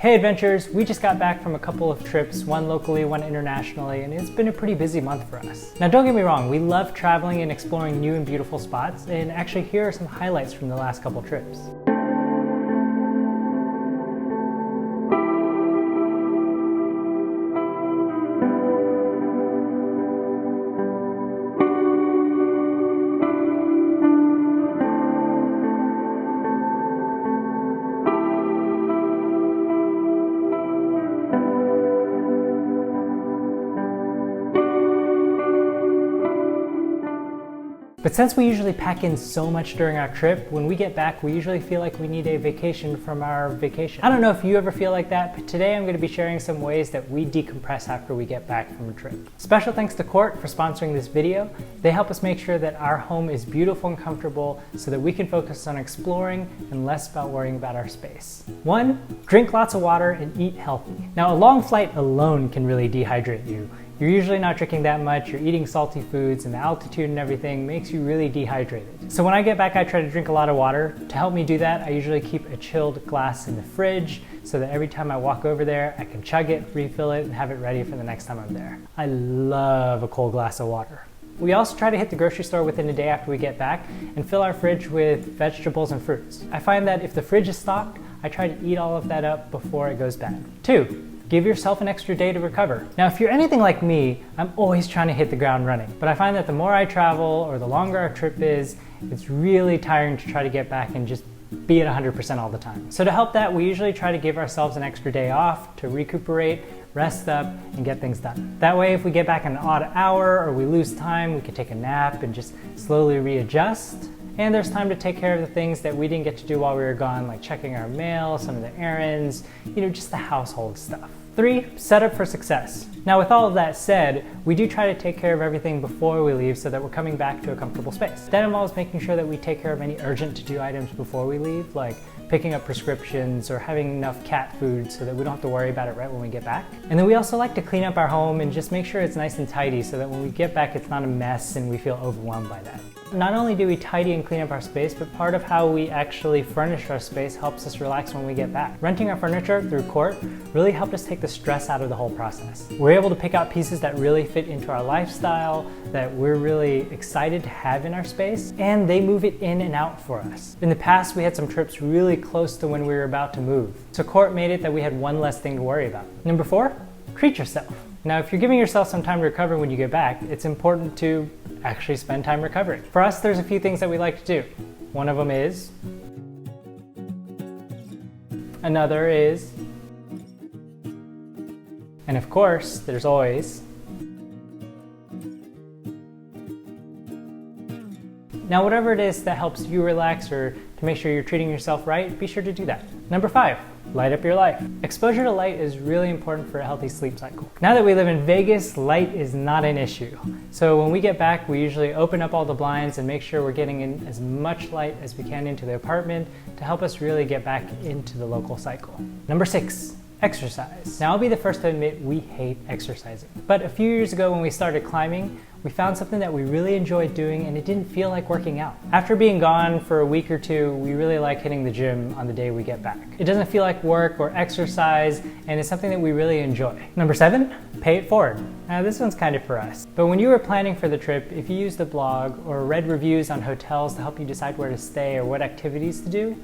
Hey adventurers, we just got back from a couple of trips, one locally, one internationally, and it's been a pretty busy month for us. Now don't get me wrong, we love traveling and exploring new and beautiful spots, and actually here are some highlights from the last couple trips. But since we usually pack in so much during our trip, when we get back, we usually feel like we need a vacation from our vacation. I don't know if you ever feel like that, but today I'm going to be sharing some ways that we decompress after we get back from a trip. Special thanks to Court for sponsoring this video. They help us make sure that our home is beautiful and comfortable so that we can focus on exploring and less about worrying about our space. 1, drink lots of water and eat healthy. Now, a long flight alone can really dehydrate you. You're usually not drinking that much, you're eating salty foods, and the altitude and everything makes you really dehydrated. So when I get back, I try to drink a lot of water. To help me do that, I usually keep a chilled glass in the fridge so that every time I walk over there, I can chug it, refill it, and have it ready for the next time I'm there. I love a cold glass of water. We also try to hit the grocery store within a day after we get back and fill our fridge with vegetables and fruits. I find that if the fridge is stocked, I try to eat all of that up before it goes bad. 2, give yourself an extra day to recover. Now, if you're anything like me, I'm always trying to hit the ground running. But I find that the more I travel or the longer our trip is, it's really tiring to try to get back and just be at 100% all the time. So to help that, we usually try to give ourselves an extra day off to recuperate, rest up, and get things done. That way, if we get back an odd hour or we lose time, we can take a nap and just slowly readjust. And there's time to take care of the things that we didn't get to do while we were gone, like checking our mail, some of the errands, just the household stuff. 3, set up for success. Now with all of that said, we do try to take care of everything before we leave so that we're coming back to a comfortable space. That involves making sure that we take care of any urgent to-do items before we leave, like picking up prescriptions or having enough cat food so that we don't have to worry about it right when we get back. And then we also like to clean up our home and just make sure it's nice and tidy so that when we get back it's not a mess and we feel overwhelmed by that. Not only do we tidy and clean up our space, but part of how we actually furnish our space helps us relax when we get back. Renting our furniture through Court really helped us take the stress out of the whole process. We're able to pick out pieces that really fit into our lifestyle, that we're really excited to have in our space, and they move it in and out for us. In the past, we had some trips really close to when we were about to move. So Court made it that we had one less thing to worry about. Number 4, treat yourself. Now, if you're giving yourself some time to recover when you get back, it's important to actually spend time recovering. For us, there's a few things that we like to do. One of them is, another is, and of course, there's always. Now, whatever it is that helps you relax or to make sure you're treating yourself right, be sure to do that. Number 5, light up your life. Exposure to light is really important for a healthy sleep cycle. Now that we live in Vegas, light is not an issue. So when we get back, we usually open up all the blinds and make sure we're getting in as much light as we can into the apartment to help us really get back into the local cycle. Number 6, exercise. Now I'll be the first to admit we hate exercising. But a few years ago when we started climbing, we found something that we really enjoyed doing and it didn't feel like working out. After being gone for a week or 2, we really like hitting the gym on the day we get back. It doesn't feel like work or exercise, and it's something that we really enjoy. Number 7, pay it forward. Now this one's kind of for us. But when you were planning for the trip, if you used a blog or read reviews on hotels to help you decide where to stay or what activities to do,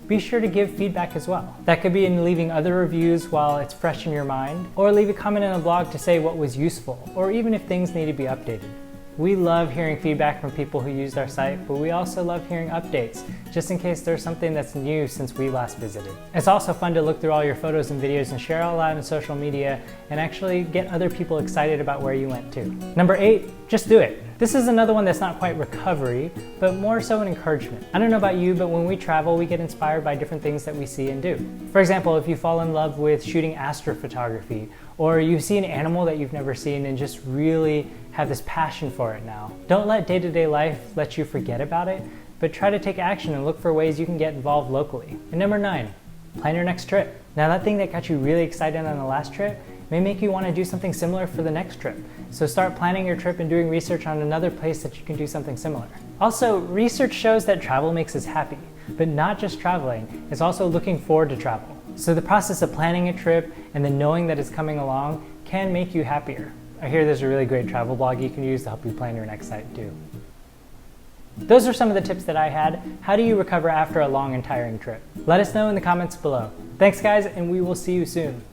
be sure to give feedback as well. That could be in leaving other reviews while it's fresh in your mind, or leave a comment in a blog to say what was useful, or even if things need to be updated. We love hearing feedback from people who used our site, but we also love hearing updates, just in case there's something that's new since we last visited. It's also fun to look through all your photos and videos and share all that on social media and actually get other people excited about where you went to. Number 8, just do it. This is another one that's not quite recovery, but more so an encouragement. I don't know about you, but when we travel, we get inspired by different things that we see and do. For example, if you fall in love with shooting astrophotography, or you see an animal that you've never seen and just really have this passion for it now, don't let day-to-day life let you forget about it, but try to take action and look for ways you can get involved locally. And number 9, plan your next trip. Now that thing that got you really excited on the last trip may make you want to do something similar for the next trip. So start planning your trip and doing research on another place that you can do something similar. Also, research shows that travel makes us happy, but not just traveling, it's also looking forward to travel. So the process of planning a trip and then knowing that it's coming along can make you happier. I hear there's a really great travel blog you can use to help you plan your next site too. Those are some of the tips that I had. How do you recover after a long and tiring trip? Let us know in the comments below. Thanks guys, and we will see you soon.